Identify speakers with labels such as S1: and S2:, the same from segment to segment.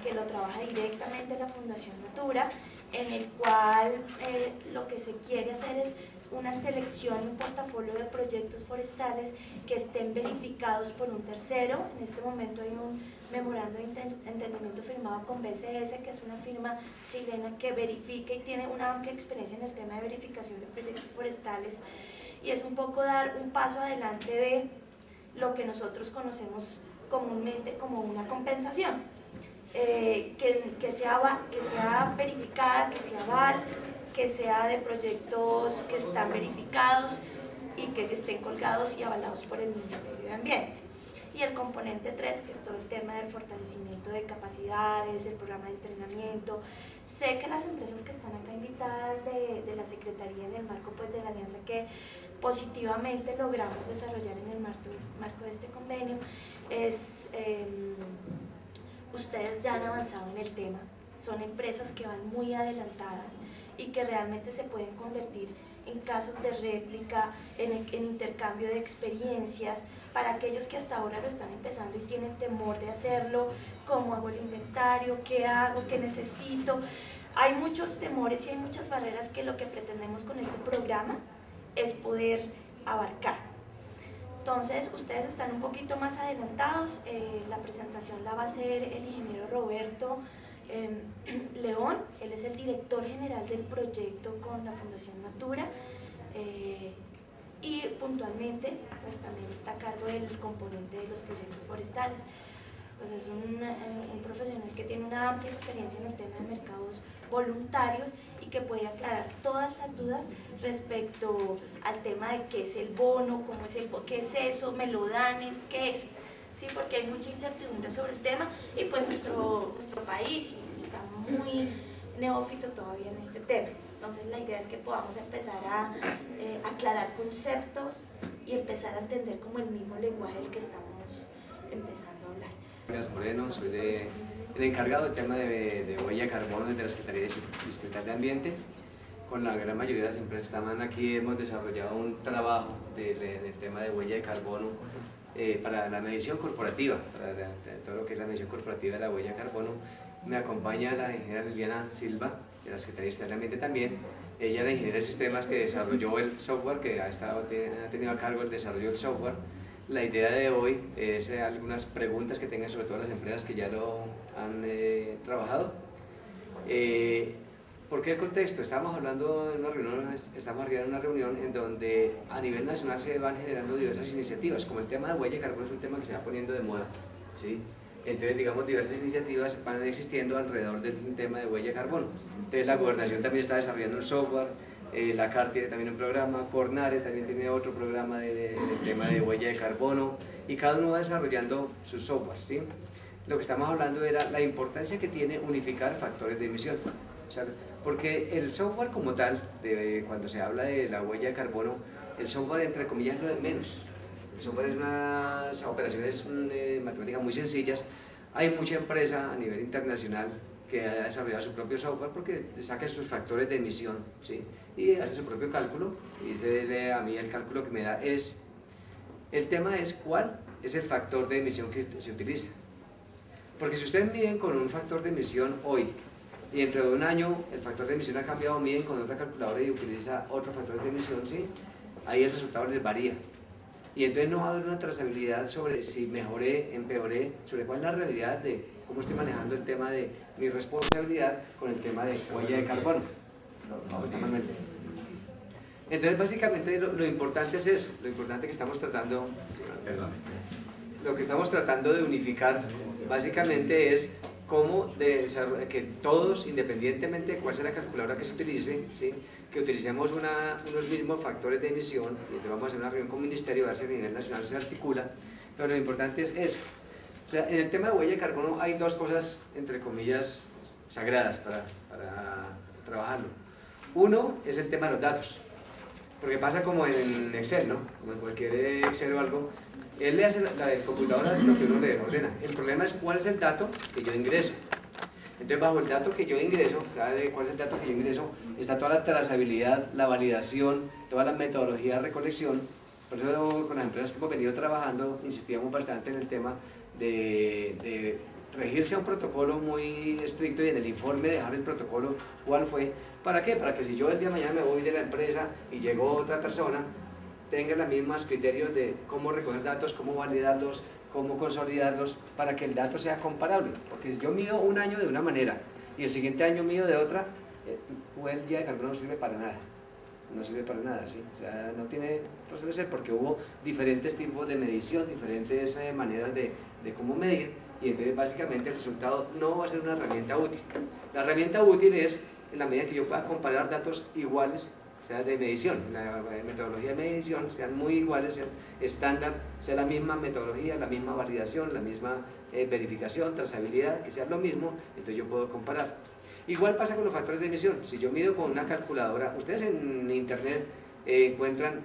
S1: que lo trabaja directamente la Fundación Natura, en el cual lo que se quiere hacer es una selección y un portafolio de proyectos forestales que estén verificados por un tercero. En este momento hay un memorando de entendimiento firmado con BCS, que es una firma chilena que verifica y tiene una amplia experiencia en el tema de verificación de proyectos forestales, y es un poco dar un paso adelante de lo que nosotros conocemos comúnmente como una compensación, que sea verificada, que sea aval, que sea de proyectos que están verificados y que estén colgados y avalados por el Ministerio de Ambiente. Y el componente 3, que es todo el tema del fortalecimiento de capacidades, el programa de entrenamiento. Sé que las empresas que están acá invitadas de la Secretaría en el marco pues, de la alianza que positivamente logramos desarrollar en el marco de este convenio, ustedes ya han avanzado en el tema, son empresas que van muy adelantadas y que realmente se pueden convertir en casos de réplica, en intercambio de experiencias para aquellos que hasta ahora lo están empezando y tienen temor de hacerlo. ¿Cómo hago el inventario? ¿Qué hago? ¿Qué necesito? Hay muchos temores y hay muchas barreras que lo que pretendemos con este programa es poder abarcar. Entonces, ustedes están un poquito más adelantados. La presentación la va a hacer el ingeniero Roberto León. Él es el director general del proyecto con la Fundación Natura, y puntualmente pues también está a cargo del componente de los proyectos forestales. Pues es un profesional que tiene una amplia experiencia en el tema de mercados voluntarios y que puede aclarar todas las dudas respecto al tema de qué es el bono, cómo es qué es eso, me lo dan, qué es. Sí, porque hay mucha incertidumbre sobre el tema y pues nuestro país está muy neófito todavía en este tema. Entonces la idea es que podamos empezar a aclarar conceptos y empezar a entender como el mismo lenguaje del que estamos empezando a hablar.
S2: Gracias, Moreno, soy el encargado del tema de huella de carbono de la Secretaría Distrital de Ambiente. Con la gran mayoría de las empresas que están aquí hemos desarrollado un trabajo del tema de huella de carbono para la medición corporativa, para todo lo que es la medición corporativa de la huella de carbono. Me acompaña la ingeniera Liliana Silva, de la Secretaría Distrital de Ambiente también. Ella es la ingeniera de sistemas que desarrolló el software, que ha tenido a cargo el desarrollo del software. La idea de hoy es algunas preguntas que tengan sobre todo las empresas que ya lo han trabajado. ¿Por qué el contexto? Estamos hablando en una reunión en donde a nivel nacional se van generando diversas iniciativas, como el tema de huella de carbono es un tema que se va poniendo de moda, ¿sí? Entonces, digamos, diversas iniciativas van existiendo alrededor del tema de huella de carbono. Entonces, la Gobernación también está desarrollando un software, la CAR tiene también un programa, Cornare también tiene otro programa del tema de huella de carbono, y cada uno va desarrollando sus softwares, ¿sí? Lo que estamos hablando era la importancia que tiene unificar factores de emisión. O sea, porque el software como tal, cuando se habla de la huella de carbono, el software entre comillas es lo de menos. El software es unas operaciones matemáticas muy sencillas. Hay mucha empresa a nivel internacional que ha desarrollado su propio software porque saca sus factores de emisión, ¿sí? Y hace su propio cálculo y dice, a mí el cálculo que me da es, el tema es cuál es el factor de emisión que se utiliza. Porque si ustedes miden con un factor de emisión hoy y dentro de un año el factor de emisión ha cambiado, miden con otra calculadora y utiliza otro factor de emisión, ¿sí? Ahí el resultado les varía. Y entonces no va a haber una trazabilidad sobre si mejoré, empeoré, sobre cuál es la realidad de cómo estoy manejando el tema de mi responsabilidad con el tema de huella de carbono. Entonces básicamente lo importante es eso, lo importante que estamos tratando, lo que estamos tratando de unificar básicamente es cómo que todos, independientemente de cuál sea la calculadora que se utilice, ¿sí? Que utilicemos unos mismos factores de emisión, y entonces vamos a hacer una reunión con el Ministerio, a ver si a nivel nacional se articula, pero lo importante es eso. O sea, en el tema de huella de carbono hay dos cosas, entre comillas, sagradas para trabajarlo. Uno es el tema de los datos, porque pasa como en Excel, ¿no? Como en cualquier Excel o algo, él le hace, el computador hace lo que uno le ordena. El problema es cuál es el dato que yo ingreso. Entonces, bajo el dato que yo ingreso, cuál es el dato que yo ingreso, está toda la trazabilidad, la validación, toda la metodología de recolección. Por eso con las empresas que hemos venido trabajando insistíamos bastante en el tema de regirse a un protocolo muy estricto y en el informe dejar el protocolo cuál fue. ¿Para qué? Para que si yo el día de mañana me voy de la empresa y llegó otra persona, tenga los mismos criterios de cómo recoger datos, cómo validarlos, cómo consolidarlos, para que el dato sea comparable. Porque si yo mido un año de una manera y el siguiente año mido de otra, huella de carbono no sirve para nada. No sirve para nada, ¿sí? O sea, no tiene razón de ser porque hubo diferentes tipos de medición, diferentes maneras de cómo medir, y entonces básicamente el resultado no va a ser una herramienta útil. La herramienta útil es en la medida que yo pueda comparar datos iguales, o sea, de medición, la metodología de medición sean muy iguales, sean estándar, sea la misma metodología, la misma validación, la misma verificación, trazabilidad, que sea lo mismo, entonces yo puedo comparar. Igual pasa con los factores de emisión. Si yo mido con una calculadora, ustedes en internet encuentran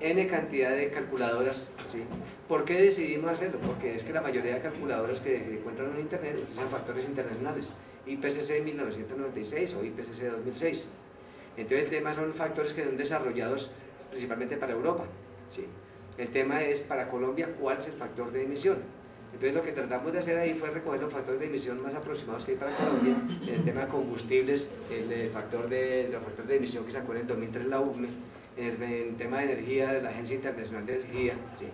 S2: N cantidad de calculadoras, ¿sí? ¿Por qué decidimos hacerlo? Porque es que la mayoría de calculadoras que encuentran en internet utilizan factores internacionales, IPCC 1996 o IPCC 2006. Entonces el tema son factores que son desarrollados principalmente para Europa, ¿sí? El tema es para Colombia, ¿cuál es el factor de emisión? Entonces lo que tratamos de hacer ahí fue recoger los factores de emisión más aproximados que hay para Colombia, en el tema de combustibles, los factores de emisión que sacó en el 2003 la UCME, en el tema de energía, la Agencia Internacional de Energía, ¿sí?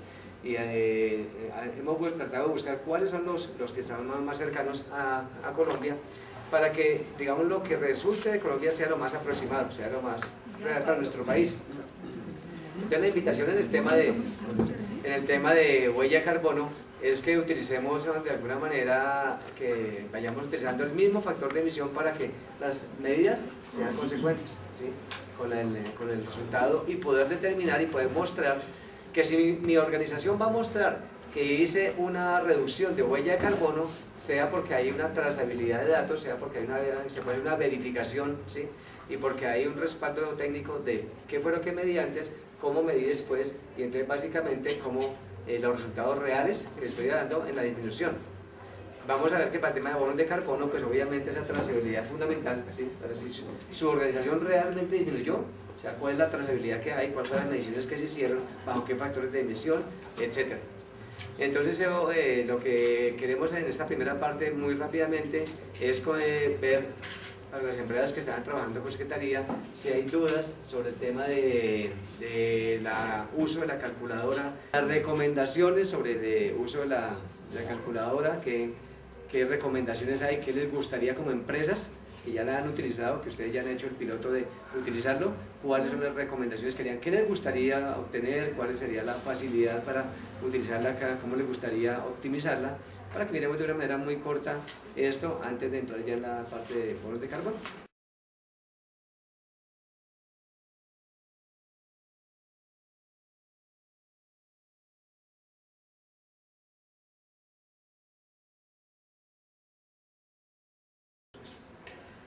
S2: Y hemos tratado de buscar cuáles son los que están más cercanos a Colombia, para que, digamos, lo que resulte de Colombia sea lo más aproximado, sea lo más real para nuestro país. Entonces la invitación en el tema de huella de carbono es que utilicemos de alguna manera, que vayamos utilizando el mismo factor de emisión para que las medidas sean consecuentes, ¿sí? con el resultado, y poder determinar y poder mostrar que si mi organización va a mostrar que hice una reducción de huella de carbono, sea porque hay una trazabilidad de datos, sea porque se puede una verificación, ¿sí? Y porque hay un respaldo técnico de qué fue lo que medí antes, cómo medí después, y entonces básicamente cómo los resultados reales que estoy dando en la disminución. Vamos a ver que para el tema de bonos de carbono, pues obviamente esa trazabilidad es fundamental, ¿sí? Pero si su organización realmente disminuyó, o sea, cuál es la trazabilidad que hay, cuáles fueron las mediciones que se hicieron, bajo qué factores de emisión, etc. Entonces lo que queremos en esta primera parte muy rápidamente es ver a las empresas que están trabajando con Secretaría si hay dudas sobre el tema de uso de la calculadora, las recomendaciones sobre el uso de la calculadora, qué recomendaciones hay, qué les gustaría como empresas que ya la han utilizado, que ustedes ya han hecho el piloto de utilizarlo, cuáles son las recomendaciones que harían, qué les gustaría obtener, cuál sería la facilidad para utilizarla, cómo les gustaría optimizarla, para que miremos de una manera muy corta esto antes de entrar ya en la parte de bonos de carbono.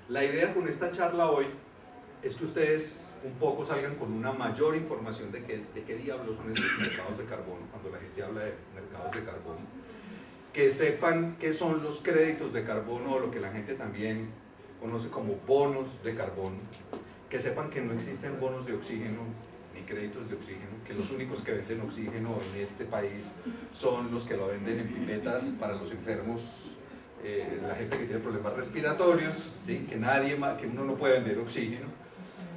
S3: La idea con esta charla hoy es que ustedes un poco salgan con una mayor información de qué diablos son estos mercados de carbono, cuando la gente habla de mercados de carbono, que sepan qué son los créditos de carbono, o lo que la gente también conoce como bonos de carbono, que sepan que no existen bonos de oxígeno ni créditos de oxígeno, que los únicos que venden oxígeno en este país son los que lo venden en pipetas para los enfermos, la gente que tiene problemas respiratorios, ¿sí? Que uno no puede vender oxígeno,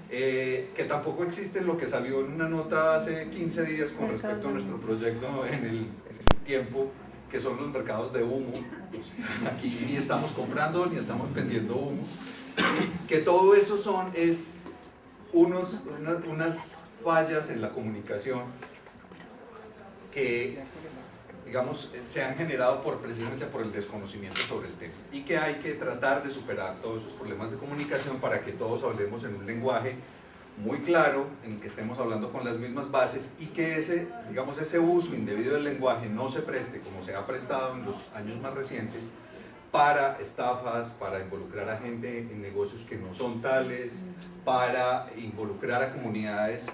S3: que tampoco existe lo que salió en una nota hace 15 días con respecto a nuestro proyecto en el tiempo, que son los mercados de humo. Aquí ni estamos comprando ni estamos vendiendo humo, ¿sí? Que todo eso es unas fallas en la comunicación que, digamos, se han generado precisamente por el desconocimiento sobre el tema, y que hay que tratar de superar todos esos problemas de comunicación para que todos hablemos en un lenguaje muy claro, en el que estemos hablando con las mismas bases, y que ese uso indebido del lenguaje no se preste, como se ha prestado en los años más recientes, para estafas, para involucrar a gente en negocios que no son tales, para involucrar a comunidades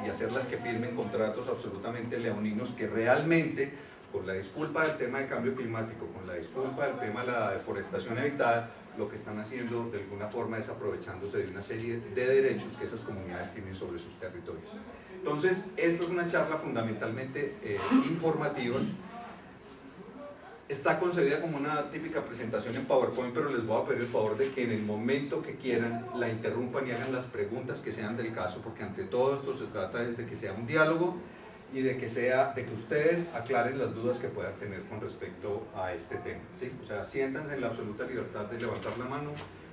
S3: y hacerlas que firmen contratos absolutamente leoninos, que realmente, con la disculpa del tema de cambio climático, con la disculpa del tema de la deforestación evitada, lo que están haciendo de alguna forma es aprovechándose de una serie de derechos que esas comunidades tienen sobre sus territorios. Entonces, esta es una charla fundamentalmente informativa. está concebida como una típica presentación en PowerPoint, pero les voy a pedir el favor de que en el momento que quieran la interrumpan y hagan las preguntas que sean del caso, porque ante todo esto se trata de que sea un diálogo y de que ustedes aclaren las dudas que puedan tener con respecto a este tema, ¿sí? O sea, siéntanse en la absoluta libertad de levantar la mano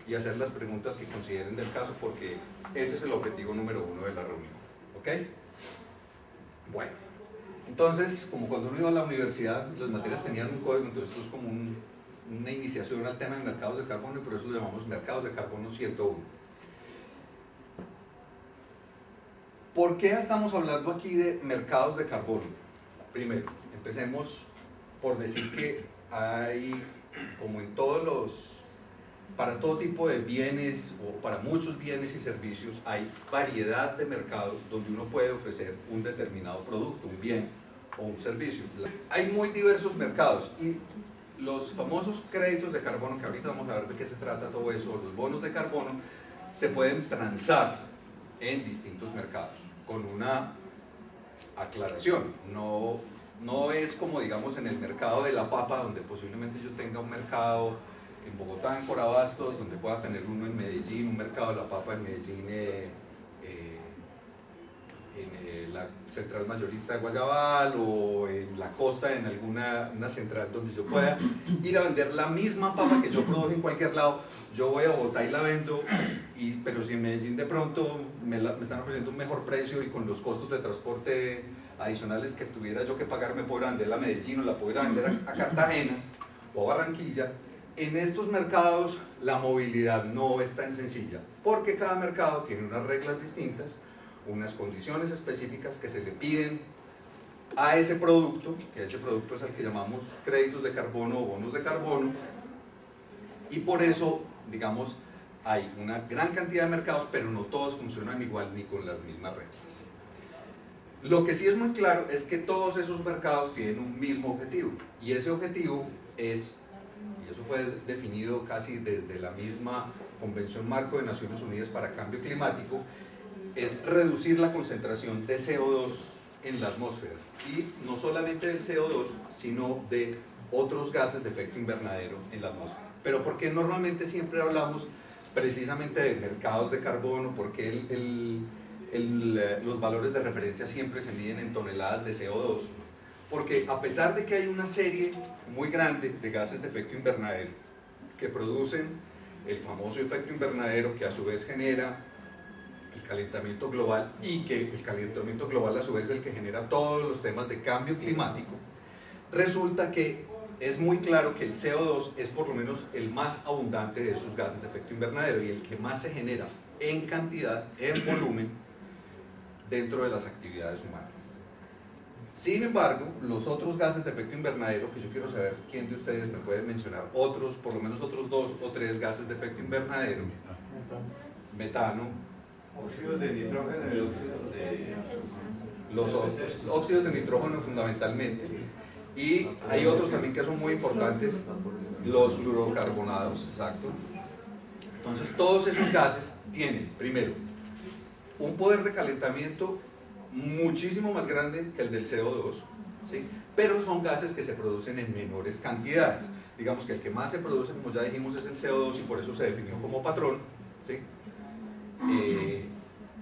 S3: y hacer las preguntas que consideren del caso, porque ese es el objetivo número 1 de la reunión, ¿ok? Bueno, entonces, como cuando uno iba a la universidad, las materias tenían un código, entonces esto es como una iniciación al tema de mercados de carbono, y por eso lo llamamos mercados de carbono 101. ¿Por qué estamos hablando aquí de mercados de carbono? Primero, empecemos por decir que hay, como en para todo tipo de bienes o para muchos bienes y servicios, hay variedad de mercados donde uno puede ofrecer un determinado producto, un bien o un servicio. Hay muy diversos mercados y los famosos créditos de carbono, que ahorita vamos a ver de qué se trata todo eso, los bonos de carbono, se pueden transar en distintos mercados, con una aclaración. No es como, digamos, en el mercado de la papa, donde posiblemente yo tenga un mercado en Bogotá, en Corabastos, donde pueda tener uno en Medellín, un mercado de la papa en Medellín, en la central mayorista de Guayabal, o en la costa, en una central donde yo pueda ir a vender la misma papa que yo produje en cualquier lado. Yo voy a Bogotá y la vendo, pero si en Medellín de pronto me están ofreciendo un mejor precio y con los costos de transporte adicionales que tuviera yo que pagar, me puedo venderla a Medellín o la puedo vender a Cartagena o a Barranquilla. En estos mercados la movilidad no es tan sencilla, porque cada mercado tiene unas reglas distintas, unas condiciones específicas que se le piden a ese producto, que ese producto es el que llamamos créditos de carbono o bonos de carbono, y por eso, digamos, hay una gran cantidad de mercados, pero no todos funcionan igual ni con las mismas reglas. Lo que sí es muy claro es que todos esos mercados tienen un mismo objetivo, y ese objetivo es, y eso fue definido casi desde la misma Convención Marco de Naciones Unidas para Cambio Climático, es reducir la concentración de CO2 en la atmósfera, y no solamente del CO2, sino de otros gases de efecto invernadero en la atmósfera. Pero ¿por qué normalmente siempre hablamos precisamente de mercados de carbono? ¿Por qué los valores de referencia siempre se miden en toneladas de CO2? Porque a pesar de que hay una serie muy grande de gases de efecto invernadero que producen el famoso efecto invernadero, que a su vez genera el calentamiento global, y que el calentamiento global a su vez es el que genera todos los temas de cambio climático, resulta que es muy claro que el CO2 es por lo menos el más abundante de esos gases de efecto invernadero y el que más se genera en cantidad, en volumen, dentro de las actividades humanas. Sin embargo, los otros gases de efecto invernadero, que yo quiero saber quién de ustedes me puede mencionar otros, por lo menos otros 2 o 3 gases de efecto invernadero: metano,
S4: óxidos de nitrógeno y óxidos de...
S3: los óxidos de nitrógeno fundamentalmente, y hay otros también que son muy importantes, los fluorocarbonados, exacto. Entonces todos esos gases tienen, primero, un poder de calentamiento muchísimo más grande que el del CO2, ¿sí? Pero son gases que se producen en menores cantidades. Digamos que el que más se produce, como ya dijimos, es el CO2, y por eso se definió como patrón, ¿sí?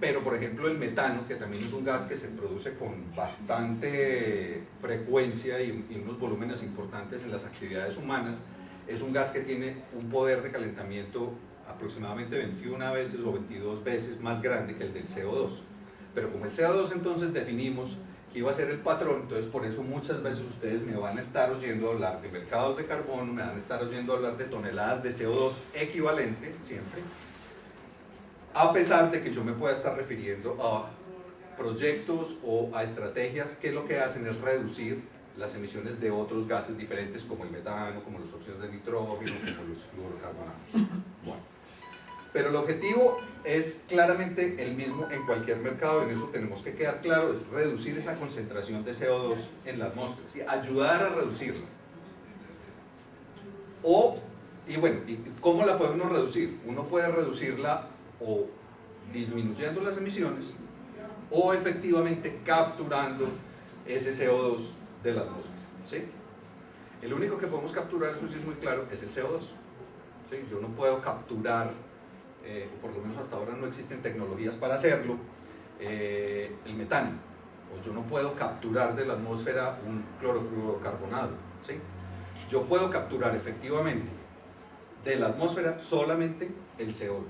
S3: Pero por ejemplo el metano, que también es un gas que se produce con bastante frecuencia y unos volúmenes importantes en las actividades humanas, es un gas que tiene un poder de calentamiento aproximadamente 21 veces o 22 veces más grande que el del CO2. Pero como el CO2 entonces definimos que iba a ser el patrón, entonces por eso muchas veces ustedes me van a estar oyendo hablar de mercados de carbono, me van a estar oyendo hablar de toneladas de CO2 equivalente siempre, a pesar de que yo me pueda estar refiriendo a proyectos o a estrategias que lo que hacen es reducir las emisiones de otros gases diferentes, como el metano, como los óxidos de nitrógeno, como los fluorocarbonados. Bueno, pero el objetivo es claramente el mismo en cualquier mercado, y en eso tenemos que quedar claro: es reducir esa concentración de CO2 en la atmósfera, ¿sí? Ayudar a reducirla. Y bueno, ¿cómo la puede uno reducir? Uno puede reducirla o disminuyendo las emisiones, o efectivamente capturando ese CO2 de la atmósfera, ¿sí? El único que podemos capturar, eso sí es muy claro, es el CO2. ¿Sí? Yo no puedo capturar, por lo menos hasta ahora no existen tecnologías para hacerlo, el metano, o yo no puedo capturar de la atmósfera un clorofluorocarbonado. ¿Sí? Yo puedo capturar efectivamente de la atmósfera solamente el CO2.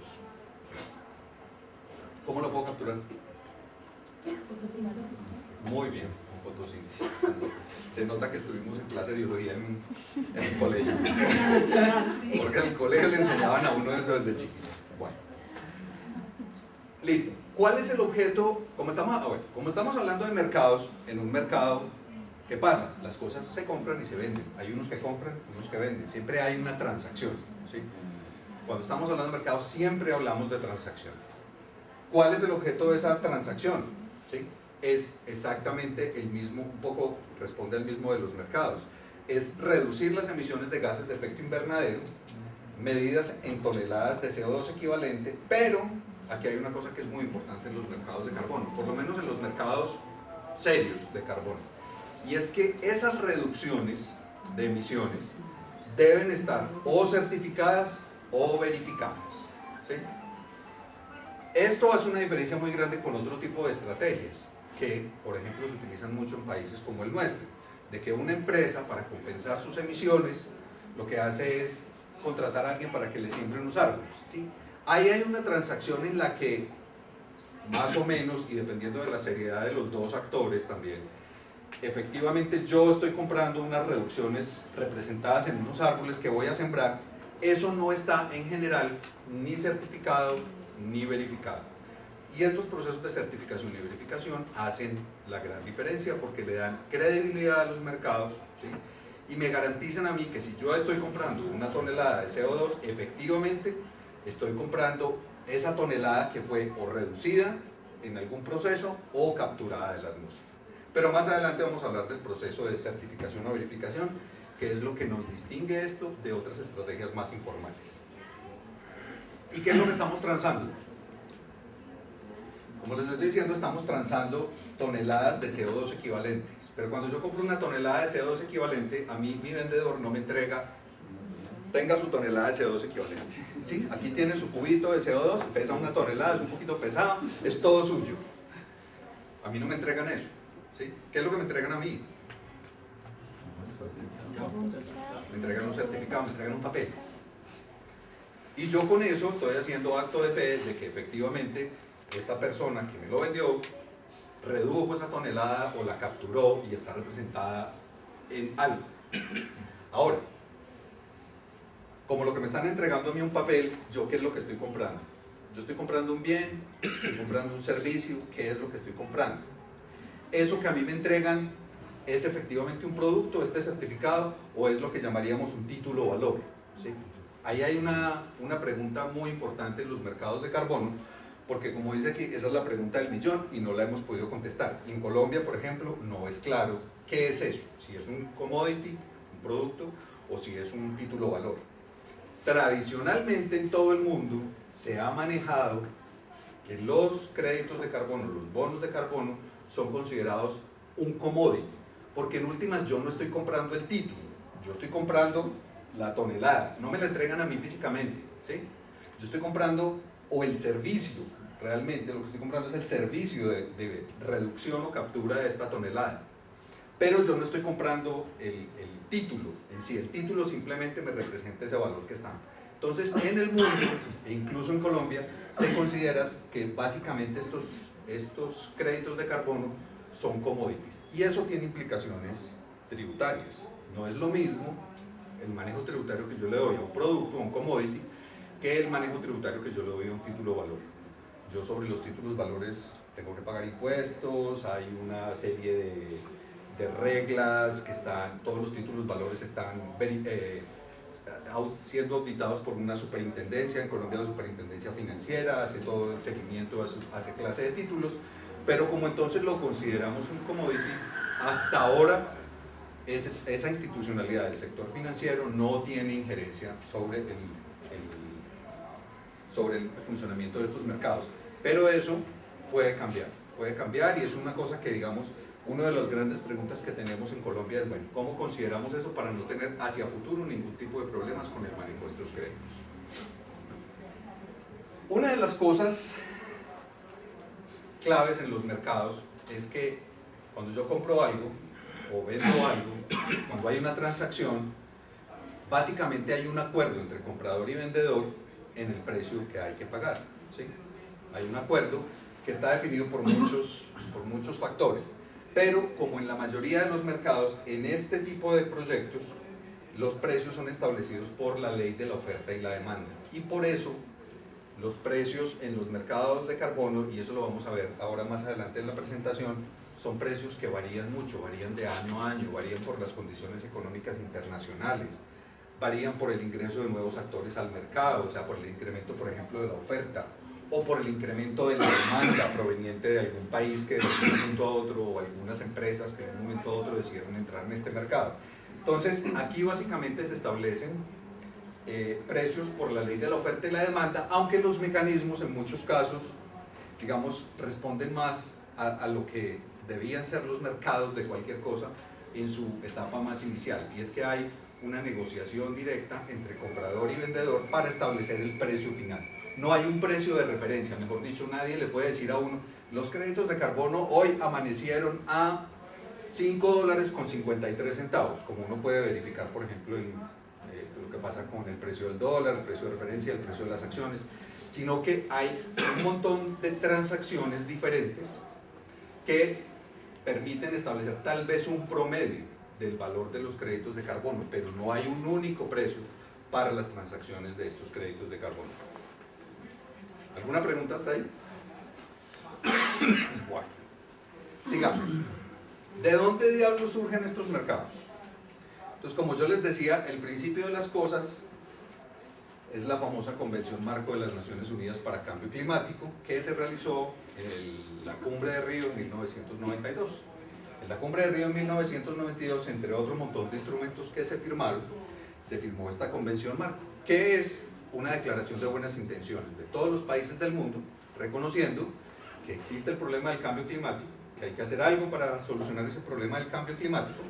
S3: ¿Cómo lo puedo capturar? Muy bien, con fotosíntesis. Se nota que estuvimos en clase de biología en el colegio, porque en el colegio le enseñaban a uno eso desde chiquito. Bueno, listo. ¿Cuál es el objeto? Como estamos hablando de mercados, en un mercado, ¿qué pasa? Las cosas se compran y se venden. Hay unos que compran, unos que venden. Siempre hay una transacción, ¿sí? Cuando estamos hablando de mercados, siempre hablamos de transacciones. ¿Cuál es el objeto de esa transacción? ¿Sí? Es exactamente el mismo, un poco responde al mismo de los mercados. Es reducir las emisiones de gases de efecto invernadero, medidas en toneladas de CO2 equivalente, pero aquí hay una cosa que es muy importante en los mercados de carbono, por lo menos en los mercados serios de carbono, y es que esas reducciones de emisiones deben estar o certificadas o verificadas. ¿Sí? Esto hace una diferencia muy grande con otro tipo de estrategias que, por ejemplo, se utilizan mucho en países como el nuestro, de que una empresa, para compensar sus emisiones, lo que hace es contratar a alguien para que le siembre unos árboles. ¿Sí? Ahí hay una transacción en la que, más o menos, y dependiendo de la seriedad de los dos actores también, efectivamente yo estoy comprando unas reducciones representadas en unos árboles que voy a sembrar. Eso no está en general ni certificado ni verificado. Y estos procesos de certificación y verificación hacen la gran diferencia porque le dan credibilidad a los mercados, ¿sí? Y me garantizan a mí que si yo estoy comprando una tonelada de CO2, efectivamente estoy comprando esa tonelada que fue o reducida en algún proceso o capturada de la atmósfera. Pero más adelante vamos a hablar del proceso de certificación o verificación, que es lo que nos distingue esto de otras estrategias más informales. ¿Y qué es lo que estamos transando? Como les estoy diciendo, estamos transando toneladas de CO2 equivalentes. Pero cuando yo compro una tonelada de CO2 equivalente, a mí mi vendedor no me entrega, tenga su tonelada de CO2 equivalente. ¿Sí? Aquí tiene su cubito de CO2, pesa una tonelada, es un poquito pesado, es todo suyo. A mí no me entregan eso. ¿Sí? ¿Qué es lo que me entregan a mí? Me entregan un certificado, me entregan un papel. Y yo con eso estoy haciendo acto de fe de que efectivamente esta persona que me lo vendió redujo esa tonelada o la capturó y está representada en algo. Ahora, como lo que me están entregando a mí un papel, ¿yo qué es lo que estoy comprando? Yo estoy comprando un bien, estoy comprando un servicio, ¿qué es lo que estoy comprando? Eso que a mí me entregan es efectivamente un producto, este certificado, o es lo que llamaríamos un título o valor. ¿Sí? Ahí hay una pregunta muy importante en los mercados de carbono, porque como dice aquí, esa es la pregunta del millón y no la hemos podido contestar. Y en Colombia, por ejemplo, no es claro qué es eso, si es un commodity, un producto, o si es un título o valor. Tradicionalmente en todo el mundo se ha manejado que los créditos de carbono, los bonos de carbono, son considerados un commodity, porque en últimas yo no estoy comprando el título, yo estoy comprando la tonelada, no me la entregan a mí físicamente, ¿sí? Yo estoy comprando, o el servicio, realmente lo que estoy comprando es el servicio de reducción o captura de esta tonelada, pero yo no estoy comprando el título en sí, el título simplemente me representa ese valor que está. Entonces en el mundo, e incluso en Colombia, se considera que básicamente estos créditos de carbono son commodities, y eso tiene implicaciones tributarias. No es lo mismo el manejo tributario que yo le doy a un producto, a un commodity, que el manejo tributario que yo le doy a un título valor. Yo sobre los títulos valores tengo que pagar impuestos, hay una serie de reglas que están, todos los títulos valores están siendo auditados por una superintendencia. En Colombia la superintendencia financiera hace todo el seguimiento a esa clase de títulos, pero como entonces lo consideramos un commodity, hasta ahora esa institucionalidad del sector financiero no tiene injerencia sobre el funcionamiento de estos mercados, pero eso puede cambiar y es una cosa que, digamos, una de las grandes preguntas que tenemos en Colombia es, bueno, ¿cómo consideramos eso para no tener hacia futuro ningún tipo de problemas con el manejo de estos créditos? Una de las cosas claves en los mercados es que cuando yo compro algo o vendo algo, cuando hay una transacción, básicamente hay un acuerdo entre comprador y vendedor en el precio que hay que pagar, ¿sí? Hay un acuerdo que está definido por muchos factores, pero como en la mayoría de los mercados, en este tipo de proyectos, los precios son establecidos por la ley de la oferta y la demanda, y por eso los precios en los mercados de carbono, y eso lo vamos a ver ahora más adelante en la presentación, son precios que varían mucho, varían de año a año, varían por las condiciones económicas internacionales, varían por el ingreso de nuevos actores al mercado, o sea, por el incremento, por ejemplo, de la oferta, o por el incremento de la demanda proveniente de algún país que de un momento a otro, o algunas empresas que de un momento a otro decidieron entrar en este mercado. Entonces, aquí básicamente se establecen precios por la ley de la oferta y la demanda, aunque los mecanismos en muchos casos, digamos, responden más a lo que debían ser los mercados de cualquier cosa en su etapa más inicial, y es que hay una negociación directa entre comprador y vendedor para establecer el precio final. No hay un precio de referencia, mejor dicho, nadie le puede decir a uno, los créditos de carbono hoy amanecieron a $5.53, como uno puede verificar, por ejemplo, en lo que pasa con el precio del dólar, el precio de referencia, el precio de las acciones, sino que hay un montón de transacciones diferentes que permiten establecer tal vez un promedio del valor de los créditos de carbono, pero no hay un único precio para las transacciones de estos créditos de carbono. ¿Alguna pregunta hasta ahí? Bueno, sigamos. ¿De dónde diablos surgen estos mercados? Entonces, como yo les decía, el principio de las cosas es la famosa Convención Marco de las Naciones Unidas para Cambio Climático, que se realizó en la Cumbre de Río en 1992. En la Cumbre de Río en 1992, entre otro montón de instrumentos que se firmaron, se firmó esta Convención Marco, que es una declaración de buenas intenciones de todos los países del mundo, reconociendo que existe el problema del cambio climático, que hay que hacer algo para solucionar ese problema del cambio climático,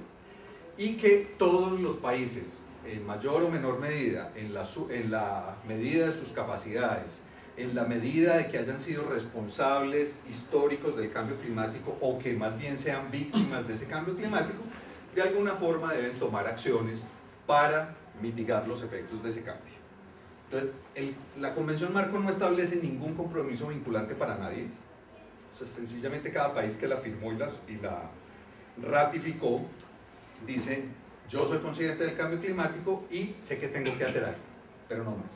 S3: y que todos los países, en mayor o menor medida, en la medida de sus capacidades, en la medida de que hayan sido responsables históricos del cambio climático o que más bien sean víctimas de ese cambio climático, de alguna forma deben tomar acciones para mitigar los efectos de ese cambio. Entonces, la Convención Marco no establece ningún compromiso vinculante para nadie. O sea, sencillamente cada país que la firmó y la ratificó dice, yo soy consciente del cambio climático y sé que tengo que hacer algo, pero no más.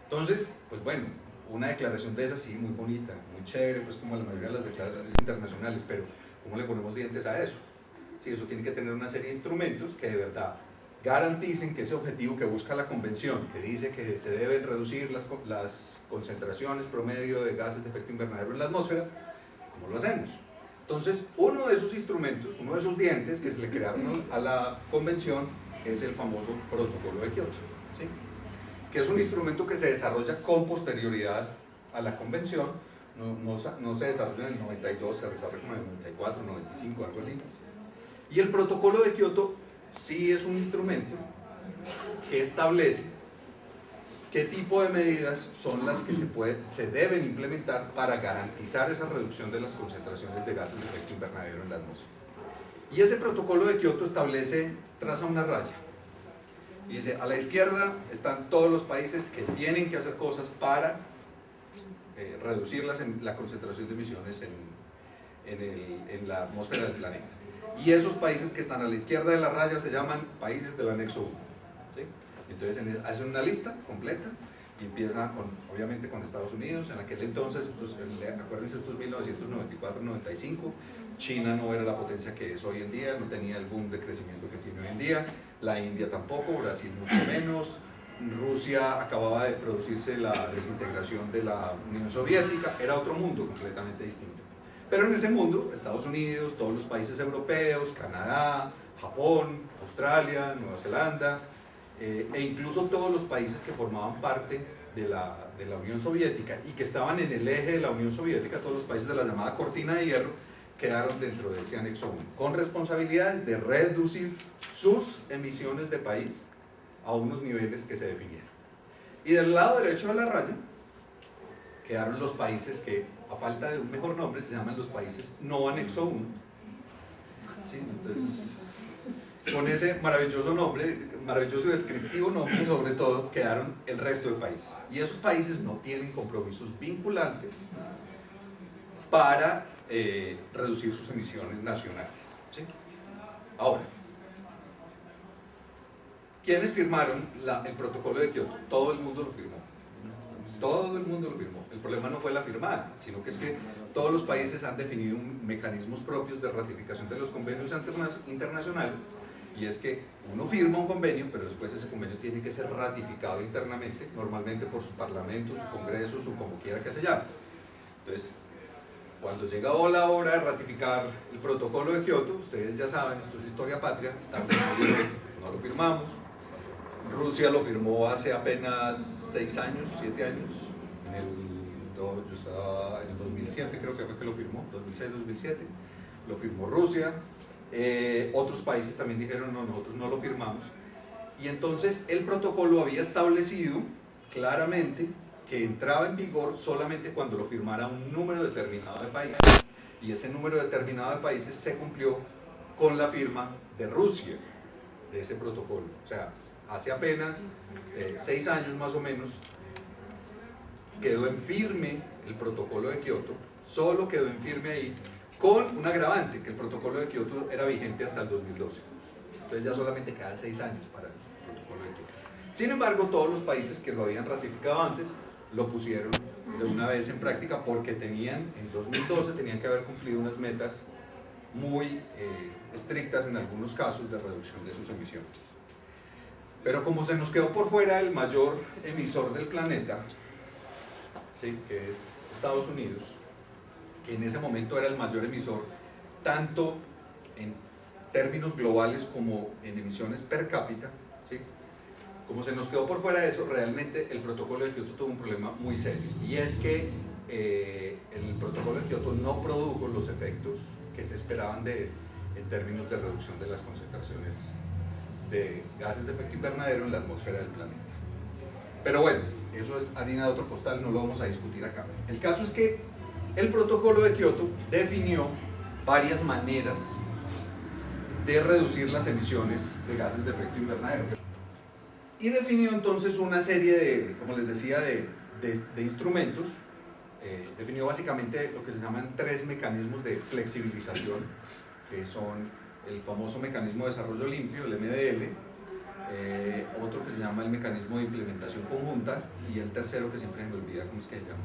S3: Entonces, pues bueno, una declaración de esas sí, muy bonita, muy chévere, pues como la mayoría de las declaraciones internacionales, pero ¿cómo le ponemos dientes a eso? Sí, eso tiene que tener una serie de instrumentos que de verdad garanticen que ese objetivo que busca la convención, que dice que se deben reducir las concentraciones promedio de gases de efecto invernadero en la atmósfera, ¿cómo lo hacemos? Entonces, uno de esos instrumentos, uno de esos dientes que se le crearon a la convención es el famoso Protocolo de Kioto, ¿sí? Que es un instrumento que se desarrolla con posterioridad a la convención, no se desarrolla en el 92, se desarrolla como en el 94, 95, algo así. Y el Protocolo de Kioto sí es un instrumento que establece qué tipo de medidas son las que se deben implementar para garantizar esa reducción de las concentraciones de gases de efecto invernadero en la atmósfera. Y ese Protocolo de Kioto traza una raya y dice, a la izquierda están todos los países que tienen que hacer cosas para reducir la concentración de emisiones en la atmósfera del planeta. Y esos países que están a la izquierda de la raya se llaman países del anexo 1. ¿Sí? Entonces hacen una lista completa y empieza obviamente con Estados Unidos. En aquel entonces, acuérdense, esto es 1994-95, China no era la potencia que es hoy en día, no tenía el boom de crecimiento que tiene hoy en día, la India tampoco, Brasil mucho menos, Rusia acababa de producirse la desintegración de la Unión Soviética, era otro mundo completamente distinto. Pero en ese mundo, Estados Unidos, todos los países europeos, Canadá, Japón, Australia, Nueva Zelanda, e incluso todos los países que formaban parte de la Unión Soviética y que estaban en el eje de la Unión Soviética, todos los países de la llamada Cortina de Hierro, quedaron dentro de ese anexo 1, con responsabilidades de reducir sus emisiones de país a unos niveles que se definieron. Y del lado derecho de la raya quedaron los países que, a falta de un mejor nombre, se llaman los países no anexo 1. ¿Sí? Entonces, con ese maravilloso nombre, maravilloso y descriptivo nombre, sobre todo, quedaron el resto de países. Y esos países no tienen compromisos vinculantes para reducir sus emisiones nacionales. ¿Sí? Ahora, ¿quiénes firmaron el protocolo de Kioto? Todo el mundo lo firmó. Todo el mundo lo firmó. El problema no fue la firmada, sino que es que todos los países han definido mecanismos propios de ratificación de los convenios internacionales, y es que uno firma un convenio, pero después ese convenio tiene que ser ratificado internamente, normalmente por su parlamento, su congreso, su como quiera que se llame. Entonces, cuando llegó la hora de ratificar el protocolo de Kioto, ustedes ya saben, esto es historia patria, Estados Unidos no lo firmamos, Rusia lo firmó hace apenas 6 años, 7 años, yo estaba en el 2007, creo que fue que lo firmó, 2006-2007, lo firmó Rusia, otros países también dijeron no, nosotros no lo firmamos, y entonces el protocolo había establecido claramente que entraba en vigor solamente cuando lo firmara un número determinado de países, y ese número determinado de países se cumplió con la firma de Rusia de ese protocolo. O sea, hace apenas 6 años más o menos quedó en firme el protocolo de Kioto, solo quedó en firme ahí, con un agravante, que el protocolo de Kioto era vigente hasta el 2012. Entonces ya solamente quedan 6 años para el protocolo de Kioto. Sin embargo, todos los países que lo habían ratificado antes lo pusieron de una vez en práctica, porque en 2012 tenían que haber cumplido unas metas muy estrictas en algunos casos de reducción de sus emisiones. Pero como se nos quedó por fuera el mayor emisor del planeta, ¿sí?, que es Estados Unidos, que en ese momento era el mayor emisor, tanto en términos globales como en emisiones per cápita, ¿sí?, como se nos quedó por fuera de eso, realmente el protocolo de Kioto tuvo un problema muy serio, y es que el protocolo de Kioto no produjo los efectos que se esperaban de él en términos de reducción de las concentraciones de gases de efecto invernadero en la atmósfera del planeta. Pero bueno, eso es harina de otro costal, no lo vamos a discutir acá. El caso es que el protocolo de Kioto definió varias maneras de reducir las emisiones de gases de efecto invernadero, y definió entonces una serie de, como les decía, de instrumentos. Definió básicamente lo que se llaman 3 mecanismos de flexibilización, que son el famoso mecanismo de desarrollo limpio, el MDL, otro que se llama el mecanismo de implementación conjunta, y el tercero que siempre me olvida cómo es que se llama.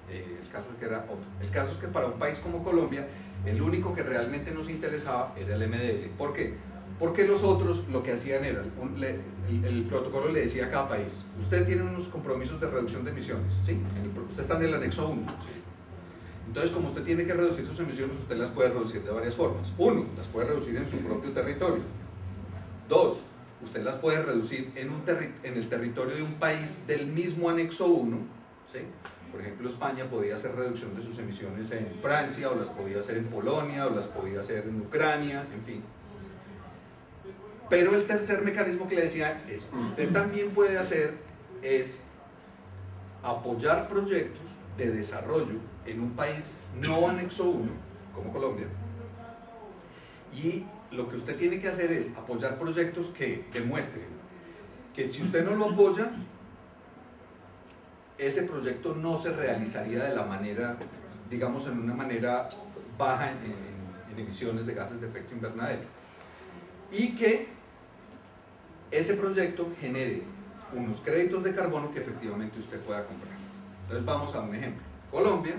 S3: El caso es que era otro. El caso es que para un país como Colombia, el único que realmente nos interesaba era el MDL. ¿Por qué? Porque los otros lo que hacían era, el protocolo le decía a cada país, usted tiene unos compromisos de reducción de emisiones, ¿sí? Usted está en el anexo 1, ¿sí? Entonces, como usted tiene que reducir sus emisiones, usted las puede reducir de varias formas. 1, las puede reducir en su propio territorio. 2, usted las puede reducir en el territorio de un país del mismo anexo 1, ¿sí? Por ejemplo, España podía hacer reducción de sus emisiones en Francia, o las podía hacer en Polonia, o las podía hacer en Ucrania, en fin. Pero el tercer mecanismo que le decía es, usted también puede hacer, es apoyar proyectos de desarrollo en un país no anexo 1, como Colombia, y lo que usted tiene que hacer es apoyar proyectos que demuestren que si usted no lo apoya, ese proyecto no se realizaría de la manera, digamos, en una manera baja en emisiones de gases de efecto invernadero, y que ese proyecto genere unos créditos de carbono que efectivamente usted pueda comprar. Entonces vamos a un ejemplo. Colombia,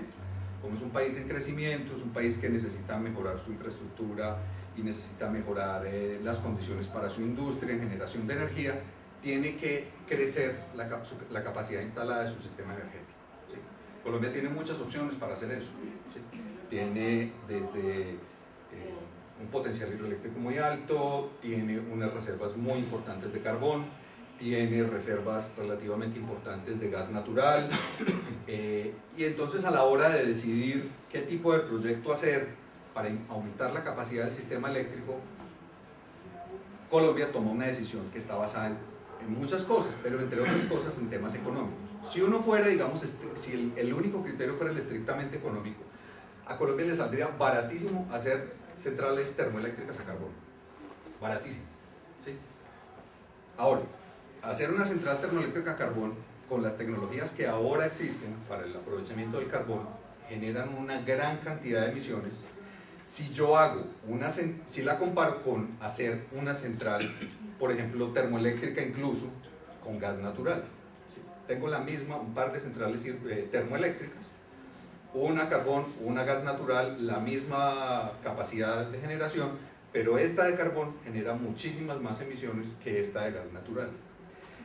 S3: como es un país en crecimiento, es un país que necesita mejorar su infraestructura y necesita mejorar las condiciones para su industria en generación de energía, tiene que crecer la capacidad instalada de su sistema energético, ¿sí? Colombia tiene muchas opciones para hacer eso, ¿sí? Tiene desde un potencial hidroeléctrico muy alto, tiene unas reservas muy importantes de carbón, tiene reservas relativamente importantes de gas natural, y entonces a la hora de decidir qué tipo de proyecto hacer para aumentar la capacidad del sistema eléctrico, Colombia tomó una decisión que está basada en muchas cosas, pero entre otras cosas en temas económicos. Si uno fuera, digamos, si el único criterio fuera el estrictamente económico, a Colombia le saldría baratísimo hacer centrales termoeléctricas a carbón. Baratísimo. ¿Sí? Ahora, hacer una central termoeléctrica a carbón con las tecnologías que ahora existen para el aprovechamiento del carbón generan una gran cantidad de emisiones. Si yo hago si la comparo con hacer una central, por ejemplo, termoeléctrica incluso con gas natural. Tengo un par de centrales termoeléctricas, una carbón, una gas natural, la misma capacidad de generación, pero esta de carbón genera muchísimas más emisiones que esta de gas natural.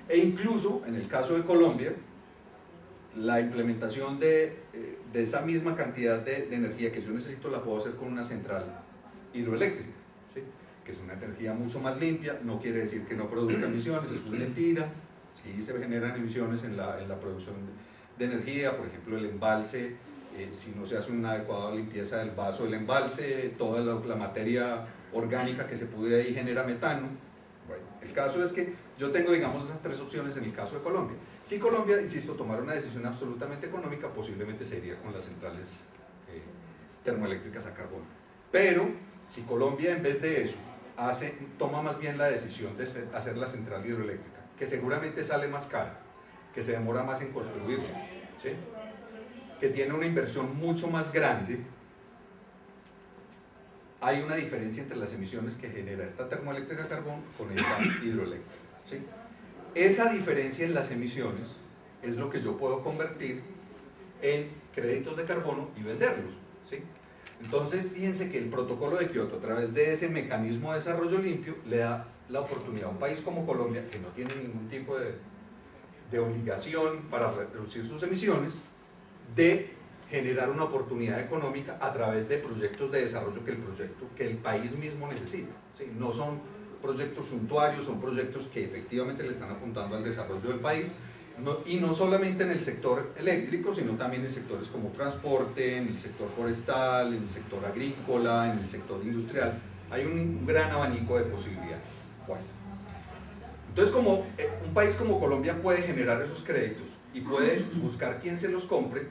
S3: E incluso, en el caso de Colombia, la implementación de esa misma cantidad de energía que yo necesito la puedo hacer con una central hidroeléctrica, ¿sí? Que es una energía mucho más limpia. No quiere decir que no produzca emisiones, eso es mentira. Sí se generan emisiones en la producción de energía, por ejemplo el embalse, si no se hace una adecuada limpieza del vaso del embalse, toda la materia orgánica que se pudre ahí genera metano. Bueno, el caso es que yo tengo, digamos, esas tres opciones en el caso de Colombia. Si Colombia, insisto, tomara una decisión absolutamente económica, posiblemente se iría con las centrales termoeléctricas a carbón. Pero si Colombia, en vez de eso, toma más bien la decisión de hacer la central hidroeléctrica, que seguramente sale más cara, que se demora más en construirla, ¿sí? Que tiene una inversión mucho más grande, hay una diferencia entre las emisiones que genera esta termoeléctrica a carbón con esta hidroeléctrica, ¿sí? Esa diferencia en las emisiones es lo que yo puedo convertir en créditos de carbono y venderlos, ¿sí? Entonces, fíjense que el protocolo de Kioto, a través de ese mecanismo de desarrollo limpio, le da la oportunidad a un país como Colombia, que no tiene ningún tipo de obligación para reducir sus emisiones, de generar una oportunidad económica a través de proyectos de desarrollo que el país mismo necesita, ¿sí? No son proyectos suntuarios, son proyectos que efectivamente le están apuntando al desarrollo del país, y no solamente en el sector eléctrico, sino también en sectores como transporte, en el sector forestal, en el sector agrícola, en el sector industrial. Hay un gran abanico de posibilidades. Bueno, entonces, como un país como Colombia puede generar esos créditos y puede buscar quién se los compre,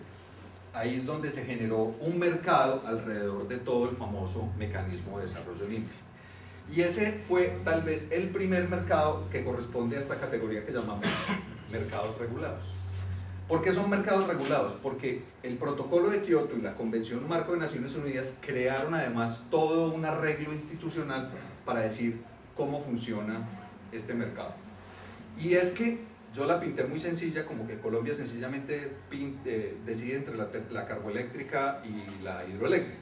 S3: ahí es donde se generó un mercado alrededor de todo el famoso mecanismo de desarrollo limpio. Y ese fue tal vez el primer mercado que corresponde a esta categoría que llamamos mercados regulados. ¿Por qué son mercados regulados? Porque el protocolo de Kioto y la Convención Marco de Naciones Unidas crearon además todo un arreglo institucional para decir cómo funciona este mercado. Y es que yo la pinté muy sencilla, como que Colombia sencillamente decide entre la carboeléctrica y la hidroeléctrica.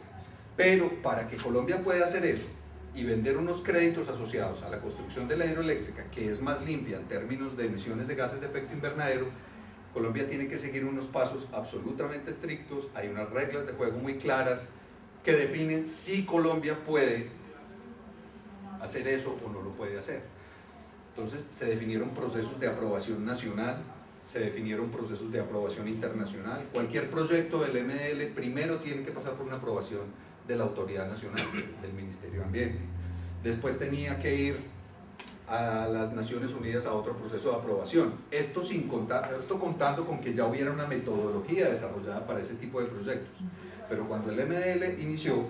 S3: Pero para que Colombia pueda hacer eso y vender unos créditos asociados a la construcción de la hidroeléctrica, que es más limpia en términos de emisiones de gases de efecto invernadero, Colombia tiene que seguir unos pasos absolutamente estrictos. Hay unas reglas de juego muy claras que definen si Colombia puede hacer eso o no lo puede hacer. Entonces se definieron procesos de aprobación nacional, se definieron procesos de aprobación internacional. Cualquier proyecto del MDL primero tiene que pasar por una aprobación de la Autoridad Nacional, del Ministerio de Ambiente. Después tenía que ir a las Naciones Unidas a otro proceso de aprobación. Esto contando con que ya hubiera una metodología desarrollada para ese tipo de proyectos. Pero cuando el MDL inició,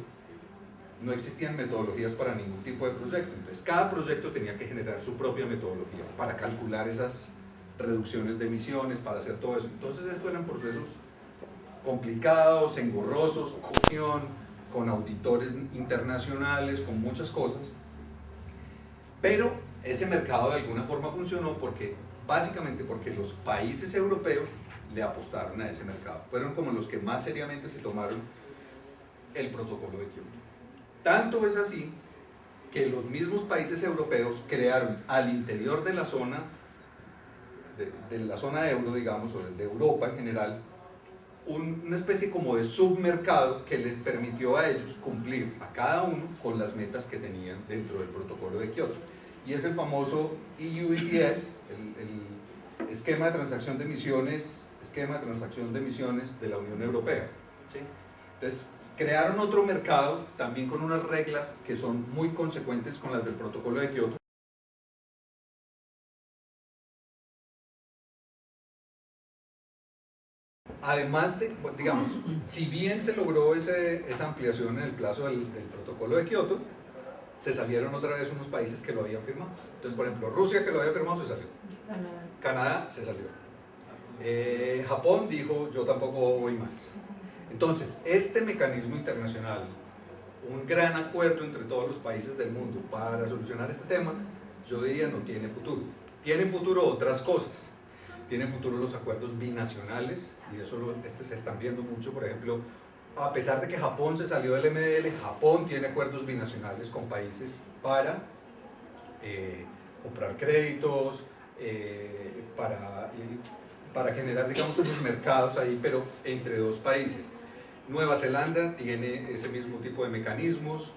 S3: no existían metodologías para ningún tipo de proyecto. Entonces cada proyecto tenía que generar su propia metodología para calcular esas reducciones de emisiones, para hacer todo eso. Entonces estos eran procesos complicados, engorrosos, con auditores internacionales, con muchas cosas. Pero ese mercado de alguna forma funcionó básicamente porque los países europeos le apostaron a ese mercado. Fueron como los que más seriamente se tomaron el protocolo de Kioto. Tanto es así que los mismos países europeos crearon al interior de la zona euro, digamos, o de Europa en general, una especie como de submercado que les permitió a ellos cumplir a cada uno con las metas que tenían dentro del protocolo de Kioto. Y es el famoso EU ETS, el esquema de transacción de emisiones de la Unión Europea, ¿sí? Entonces, crearon otro mercado también con unas reglas que son muy consecuentes con las del protocolo de Kioto. Además de, digamos, si bien se logró esa ampliación en el plazo del protocolo de Kioto, se salieron otra vez unos países que lo habían firmado. Entonces, por ejemplo, Rusia, que lo había firmado, se salió. Canadá se salió. Japón dijo, yo tampoco voy más. Entonces, este mecanismo internacional, un gran acuerdo entre todos los países del mundo para solucionar este tema, yo diría no tiene futuro. Tienen futuro otras cosas. Tienen futuro los acuerdos binacionales, y eso se están viendo mucho, por ejemplo, a pesar de que Japón se salió del MDL, Japón tiene acuerdos binacionales con países para comprar créditos, para generar, digamos, unos mercados ahí, pero entre dos países. Nueva Zelanda tiene ese mismo tipo de mecanismos,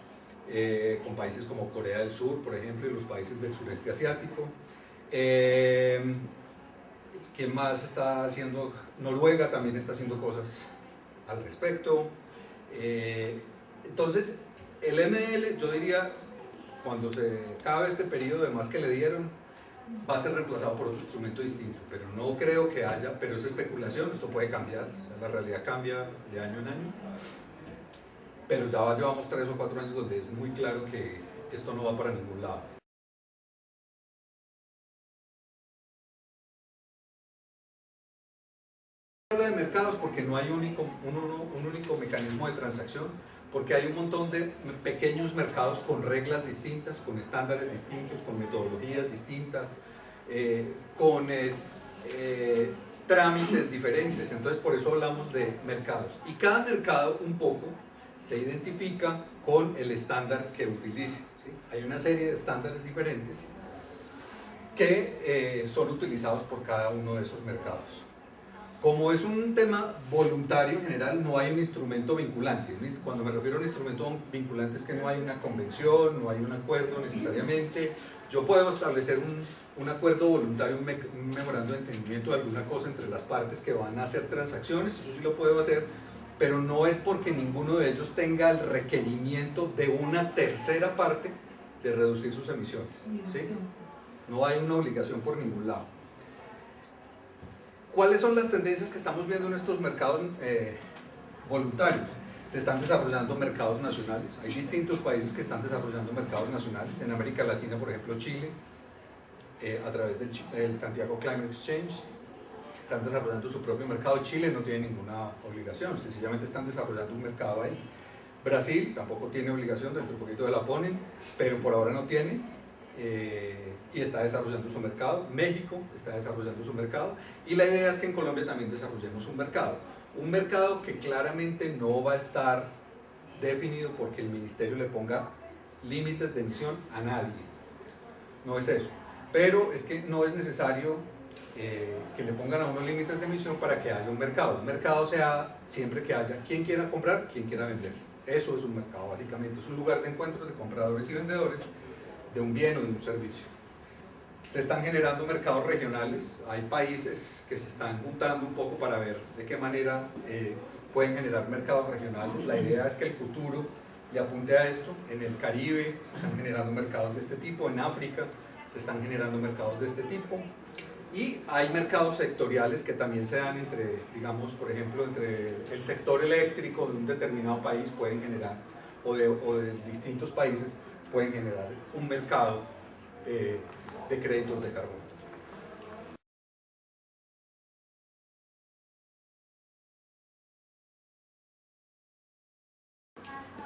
S3: con países como Corea del Sur, por ejemplo, y los países del sureste asiático. ¿Quién más está haciendo? Noruega también está haciendo cosas al respecto. Entonces, el MDL, yo diría, cuando se acabe este periodo de más que le dieron, va a ser reemplazado por otro instrumento distinto, pero no creo que haya, pero es especulación, esto puede cambiar, o sea, la realidad cambia de año en año, pero ya llevamos 3 o 4 años donde es muy claro que esto no va para ningún lado. Habla de mercados porque no hay un único mecanismo de transacción, porque hay un montón de pequeños mercados con reglas distintas, con estándares distintos, con metodologías distintas, con trámites diferentes. Entonces por eso hablamos de mercados, y cada mercado un poco se identifica con el estándar que utilice, ¿sí? Hay una serie de estándares diferentes que son utilizados por cada uno de esos mercados. Como es un tema voluntario en general, no hay un instrumento vinculante. Cuando me refiero a un instrumento vinculante es que no hay una convención, no hay un acuerdo necesariamente. Yo puedo establecer un acuerdo voluntario, un memorando de entendimiento de alguna cosa entre las partes que van a hacer transacciones, eso sí lo puedo hacer, pero no es porque ninguno de ellos tenga el requerimiento de una tercera parte de reducir sus emisiones, ¿sí? No hay una obligación por ningún lado. ¿Cuáles son las tendencias que estamos viendo en estos mercados voluntarios? Se están desarrollando mercados nacionales. Hay distintos países que están desarrollando mercados nacionales. En América Latina, por ejemplo, Chile, a través del Santiago Climate Exchange, están desarrollando su propio mercado. Chile no tiene ninguna obligación, sencillamente están desarrollando un mercado ahí. Brasil tampoco tiene obligación, dentro de un poquito la ponen, pero por ahora no tiene. Y está desarrollando su mercado. México está desarrollando su mercado, y la idea es que en Colombia también desarrollemos un mercado que claramente no va a estar definido porque el ministerio le ponga límites de emisión a nadie, no es eso, pero es que no es necesario que le pongan a uno límites de emisión para que haya un mercado sea siempre que haya quien quiera comprar, quien quiera vender. Eso es un mercado básicamente, es un lugar de encuentros de compradores y vendedores de un bien o de un servicio. Se están generando mercados regionales, hay países que se están juntando un poco para ver de qué manera pueden generar mercados regionales. La idea es que el futuro le apunte a esto. En el Caribe se están generando mercados de este tipo, en África se están generando mercados de este tipo, y hay mercados sectoriales que también se dan entre, digamos, por ejemplo, entre el sector eléctrico de un determinado país pueden generar, o de distintos países pueden generar un mercado de créditos de carbono.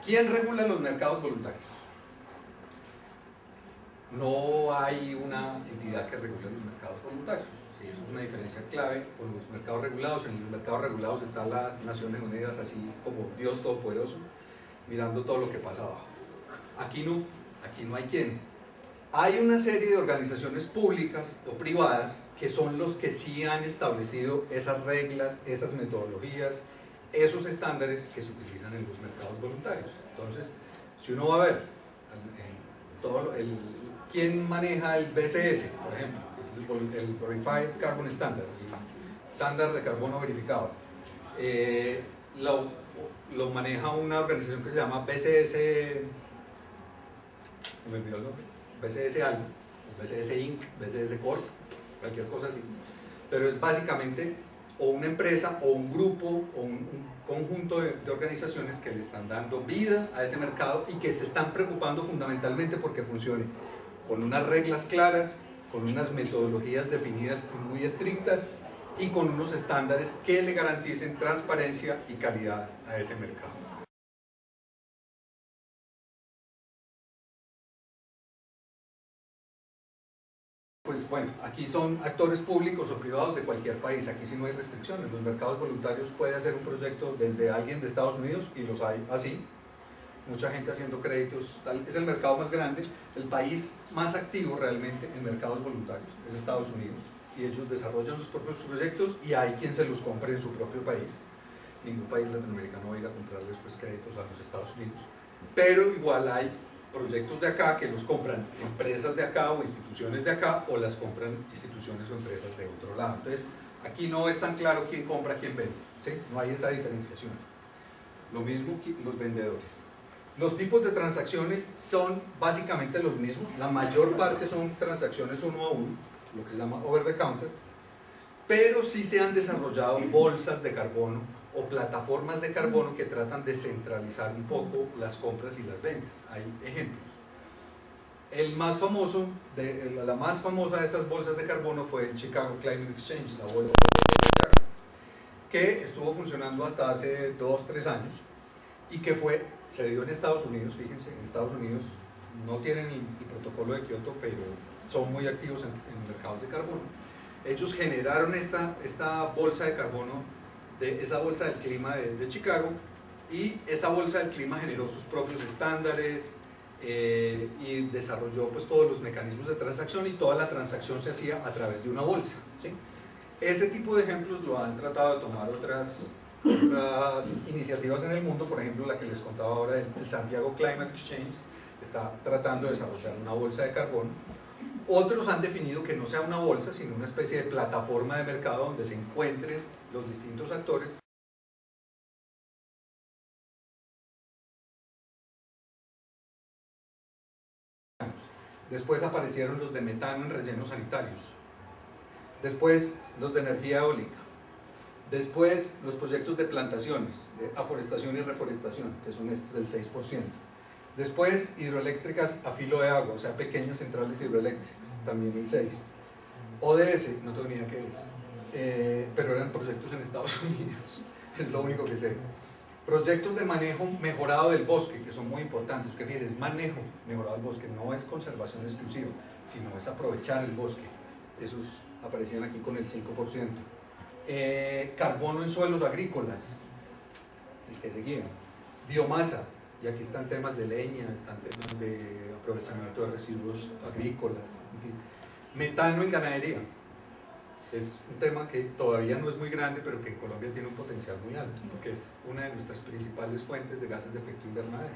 S3: ¿Quién regula los mercados voluntarios? No hay una entidad que regule los mercados voluntarios. Sí, eso es una diferencia clave con los mercados regulados. En los mercados regulados están las Naciones Unidas, así como Dios Todopoderoso, mirando todo lo que pasa abajo. Aquí no hay quien. Hay una serie de organizaciones públicas o privadas que son los que sí han establecido esas reglas, esas metodologías, esos estándares que se utilizan en los mercados voluntarios. Entonces, si uno va a ver quién maneja el BCS, por ejemplo, que es el Verified Carbon Standard, el estándar de carbono verificado, lo maneja una organización que se llama BCS, me olvidó el nombre, BCS algo, BCS Inc., BCS Corp, cualquier cosa así, pero es básicamente o una empresa o un grupo o un conjunto de organizaciones que le están dando vida a ese mercado y que se están preocupando fundamentalmente porque funcione con unas reglas claras, con unas metodologías definidas y muy estrictas y con unos estándares que le garanticen transparencia y calidad a ese mercado. Pues bueno, aquí son actores públicos o privados de cualquier país, aquí sí no hay restricciones. Los mercados voluntarios puede hacer un proyecto desde alguien de Estados Unidos, y los hay así, mucha gente haciendo créditos, es el mercado más grande, el país más activo realmente en mercados voluntarios es Estados Unidos, y ellos desarrollan sus propios proyectos y hay quien se los compre en su propio país. Ningún país latinoamericano va a ir a comprarles pues créditos a los Estados Unidos, pero igual hay proyectos de acá que los compran empresas de acá o instituciones de acá, o las compran instituciones o empresas de otro lado. Entonces aquí no es tan claro quién compra, quién vende, ¿sí? No hay esa diferenciación. Lo mismo que los vendedores. Los tipos de transacciones son básicamente los mismos, la mayor parte son transacciones uno a uno, lo que se llama over the counter, pero sí se han desarrollado bolsas de carbono o plataformas de carbono que tratan de centralizar un poco las compras y las ventas. Hay ejemplos. La más famosa de esas bolsas de carbono fue el Chicago Climate Exchange, la bolsa de Chicago, que estuvo funcionando hasta hace 2-3 años y que se dio en Estados Unidos. Fíjense, en Estados Unidos no tienen el protocolo de Kioto, pero son muy activos en mercados de carbono. Ellos generaron esta bolsa de carbono, esa bolsa del clima de Chicago, y esa bolsa del clima generó sus propios estándares y desarrolló pues todos los mecanismos de transacción, y toda la transacción se hacía a través de una bolsa, ¿sí? Ese tipo de ejemplos lo han tratado de tomar otras iniciativas en el mundo. Por ejemplo, la que les contaba ahora, el Santiago Climate Exchange está tratando de desarrollar una bolsa de carbono. Otros han definido que no sea una bolsa, sino una especie de plataforma de mercado donde se encuentren los distintos actores. Después aparecieron los de metano en rellenos sanitarios, después los de energía eólica, después los proyectos de plantaciones, de aforestación y reforestación, que son estos del 6%, después hidroeléctricas a filo de agua, o sea, pequeñas centrales hidroeléctricas, también el 6%, ODS, no tengo ni idea qué es, pero eran proyectos en Estados Unidos, es lo único que sé. Proyectos de manejo mejorado del bosque, que son muy importantes, que fíjense, es manejo mejorado del bosque, no es conservación exclusiva, sino es aprovechar el bosque. Esos aparecían aquí con el 5%. Carbono en suelos agrícolas, el que seguía. Biomasa, y aquí están temas de leña, están temas de aprovechamiento de residuos agrícolas, en fin. Metano en ganadería, es un tema que todavía no es muy grande, pero que en Colombia tiene un potencial muy alto, porque es una de nuestras principales fuentes de gases de efecto invernadero.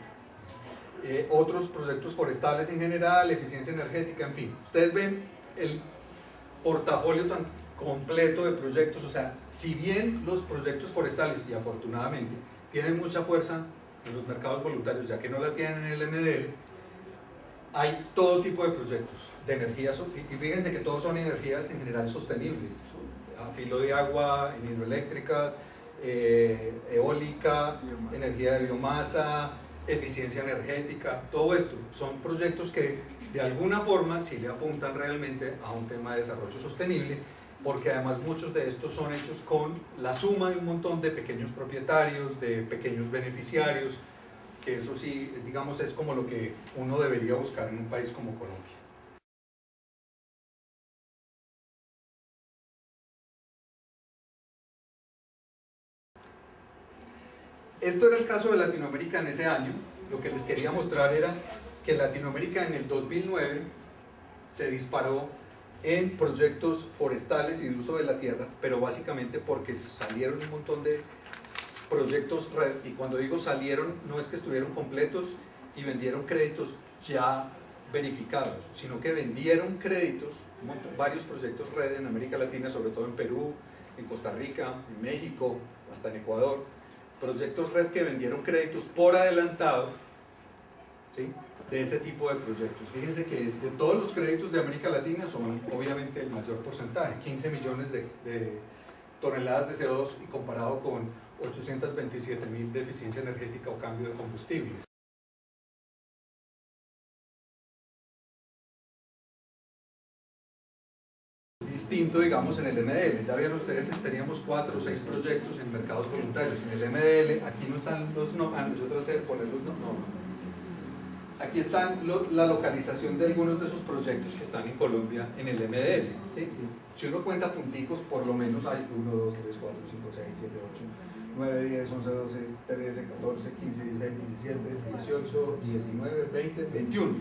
S3: Otros proyectos forestales en general, eficiencia energética, en fin. Ustedes ven el portafolio tan completo de proyectos. O sea, si bien los proyectos forestales, y afortunadamente, tienen mucha fuerza en los mercados voluntarios, ya que no la tienen en el MDL, hay todo tipo de proyectos de energías, y fíjense que todos son energías en general sostenibles, a filo de agua, en hidroeléctricas, eólica, energía de biomasa, eficiencia energética. Todo esto son proyectos que de alguna forma sí le apuntan realmente a un tema de desarrollo sostenible, porque además muchos de estos son hechos con la suma de un montón de pequeños propietarios, de pequeños beneficiarios, que eso sí, digamos, es como lo que uno debería buscar en un país como Colombia. Esto era el caso de Latinoamérica en ese año. Lo que les quería mostrar era que Latinoamérica en el 2009 se disparó en proyectos forestales y de uso de la tierra, pero básicamente porque salieron un montón de proyectos red, y cuando digo salieron no es que estuvieron completos y vendieron créditos ya verificados, sino que vendieron créditos, varios proyectos red en América Latina, sobre todo en Perú, en Costa Rica, en México, hasta en Ecuador, proyectos red que vendieron créditos por adelantado, ¿sí?, de ese tipo de proyectos. Fíjense que de todos los créditos de América Latina son obviamente el mayor porcentaje, 15 millones de toneladas de CO2 y comparado con 827.000 de eficiencia energética o cambio de combustibles. Distinto, digamos, en el MDL. Ya vieron ustedes, teníamos 4 o 6 proyectos en mercados voluntarios. En el MDL, aquí no están los nombres, yo traté de poner los nombres. Aquí están la localización de algunos de esos proyectos que están en Colombia en el MDL, ¿sí? Si uno cuenta punticos, por lo menos hay 1, 2, 3, 4, 5, 6, 7, 8, 9, 10, 11, 12, 13, 14, 15, 16, 17, 18, 19, 20, 21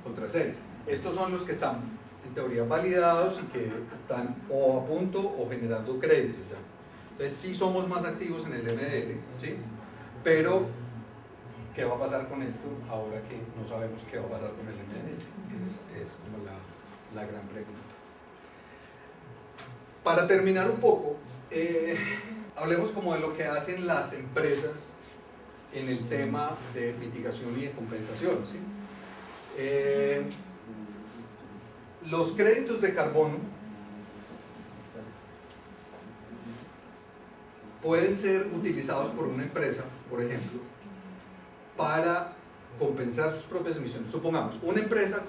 S3: contra 6. Estos son los que están en teoría validados y que están o a punto o generando créditos ya. Entonces sí somos más activos en el MDL, ¿sí? Pero ¿qué va a pasar con esto ahora que no sabemos qué va a pasar con el MDL? Es como la gran pregunta. Para terminar un poco, hablemos como de lo que hacen las empresas en el tema de mitigación y de compensación, ¿sí? Los créditos de carbono pueden ser utilizados por una empresa, por ejemplo, para compensar sus propias emisiones. Supongamos, una empresa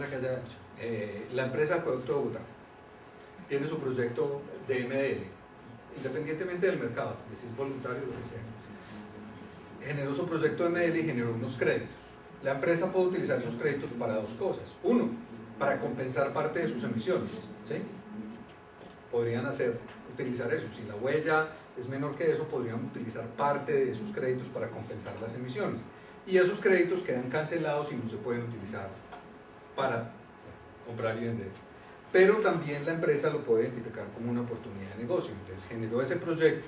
S3: que haya hecho, la empresa Acueducto de Bogotá, tiene su proyecto de MDL, independientemente del mercado, si es voluntario o lo que sea. Generó su proyecto de MDL y generó unos créditos. La empresa puede utilizar esos créditos para dos cosas. Uno, para compensar parte de sus emisiones, ¿sí? Podrían utilizar eso. Si la huella es menor que eso, podrían utilizar parte de esos créditos para compensar las emisiones. Y esos créditos quedan cancelados y no se pueden utilizar para comprar y vender. Pero también la empresa lo puede identificar como una oportunidad de negocio. Entonces generó ese proyecto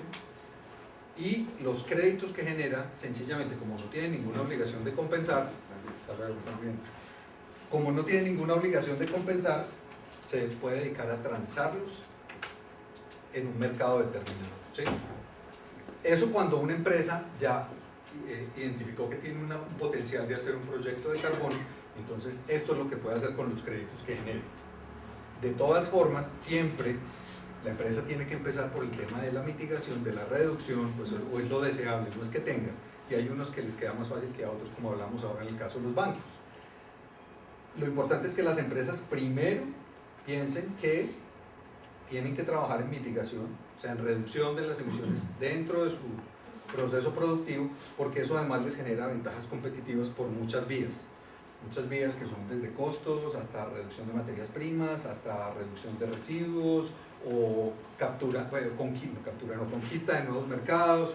S3: y los créditos que genera, sencillamente como no tiene ninguna obligación de compensar, como no tiene ninguna obligación de compensar, se puede dedicar a transarlos en un mercado determinado, ¿sí? Eso cuando una empresa ya identificó que tiene un potencial de hacer un proyecto de carbono, entonces esto es lo que puede hacer con los créditos que genere. De todas formas, siempre la empresa tiene que empezar por el tema de la mitigación, de la reducción, pues, o es lo deseable, no es que tenga, y hay unos que les queda más fácil que a otros, como hablamos ahora en el caso de los bancos. Lo importante es que las empresas primero piensen que tienen que trabajar en mitigación, o sea, en reducción de las emisiones dentro de su proceso productivo, porque eso además les genera ventajas competitivas por muchas vías que son desde costos hasta reducción de materias primas, hasta reducción de residuos o conquista de nuevos mercados,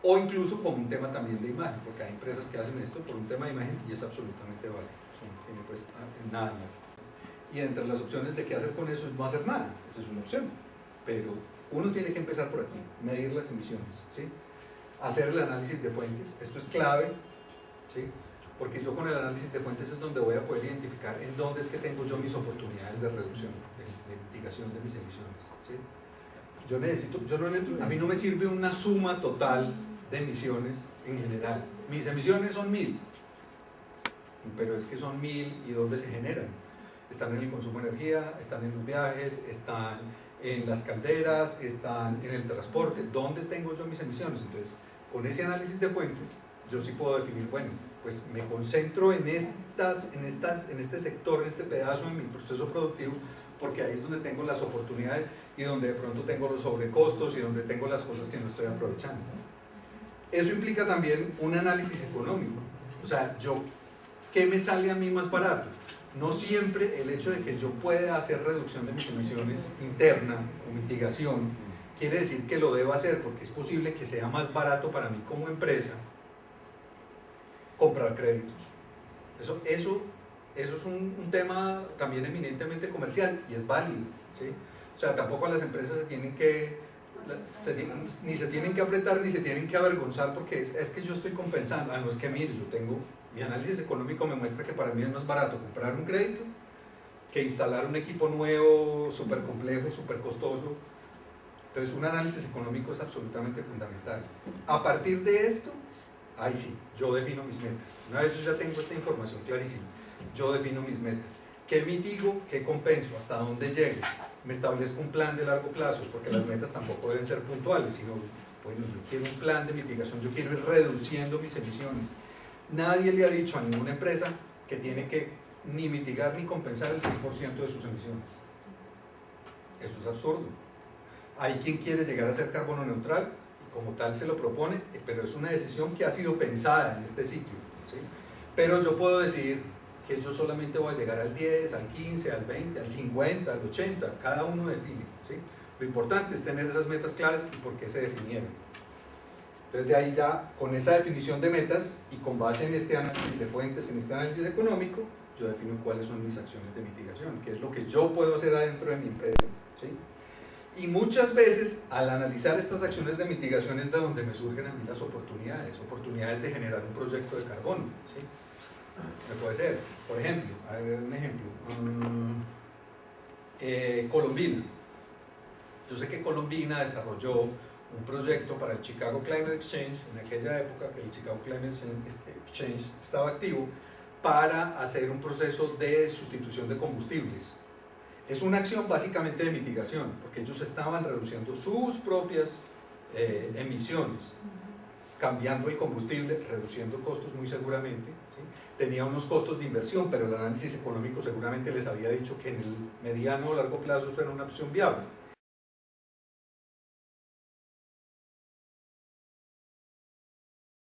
S3: o incluso como un tema también de imagen, porque hay empresas que hacen esto por un tema de imagen y es absolutamente válido, no tiene pues nada malo. Y entre las opciones de qué hacer con eso es no hacer nada, esa es una opción, pero uno tiene que empezar por aquí, medir las emisiones, ¿sí? Hacer el análisis de fuentes, esto es clave, ¿sí? Porque yo con el análisis de fuentes es donde voy a poder identificar en dónde es que tengo yo mis oportunidades de reducción, de mitigación de mis emisiones, ¿sí? A mí no me sirve una suma total de emisiones en general. Mis emisiones son 1000, pero es que son 1000 y ¿dónde se generan? Están en el consumo de energía, están en los viajes, están en las calderas, están en el transporte. ¿Dónde tengo yo mis emisiones? Entonces, con ese análisis de fuentes, yo sí puedo definir, bueno, pues me concentro en este sector, en este pedazo de mi proceso productivo, porque ahí es donde tengo las oportunidades y donde de pronto tengo los sobrecostos y donde tengo las cosas que no estoy aprovechando. Eso implica también un análisis económico, o sea, ¿qué me sale a mí más barato? No siempre el hecho de que yo pueda hacer reducción de mis emisiones interna o mitigación quiere decir que lo deba hacer, porque es posible que sea más barato para mí como empresa comprar créditos. Eso es un tema también eminentemente comercial y es válido, ¿sí? O sea, tampoco a las empresas ni se tienen que apretar ni se tienen que avergonzar porque es que yo estoy compensando. No, es que mire, mi análisis económico me muestra que para mí es más barato comprar un crédito que instalar un equipo nuevo, súper complejo, súper costoso, Entonces un análisis económico es absolutamente fundamental. A partir de esto, ahí sí, yo defino mis metas. Una vez yo ya tengo esta información clarísima, yo defino mis metas. ¿Qué mitigo? ¿Qué compenso? ¿Hasta dónde llego? Me establezco un plan de largo plazo, porque las metas tampoco deben ser puntuales, sino, bueno, yo quiero un plan de mitigación, yo quiero ir reduciendo mis emisiones. Nadie le ha dicho a ninguna empresa que tiene que ni mitigar ni compensar el 100% de sus emisiones. Eso es absurdo. Hay quien quiere llegar a ser carbono neutral, como tal se lo propone, pero es una decisión que ha sido pensada en este sitio, ¿sí? Pero yo puedo decidir que yo solamente voy a llegar al 10, al 15, al 20, al 50, al 80, cada uno define, ¿sí? Lo importante es tener esas metas claras y por qué se definieron. Entonces de ahí ya, con esa definición de metas y con base en este análisis de fuentes, en este análisis económico, yo defino cuáles son mis acciones de mitigación, qué es lo que yo puedo hacer adentro de mi empresa, ¿sí? Y muchas veces al analizar estas acciones de mitigación es de donde me surgen a mí las oportunidades de generar un proyecto de carbono, ¿sí? Me puede ser, por ejemplo, a ver un ejemplo, Colombina. Yo sé que Colombina desarrolló un proyecto para el Chicago Climate Exchange, en aquella época que el Chicago Climate Exchange estaba activo, para hacer un proceso de sustitución de combustibles. Es una acción básicamente de mitigación, porque ellos estaban reduciendo sus propias emisiones, cambiando el combustible, reduciendo costos muy seguramente, ¿sí? Tenía unos costos de inversión, pero el análisis económico seguramente les había dicho que en el mediano o largo plazo eso era una opción viable.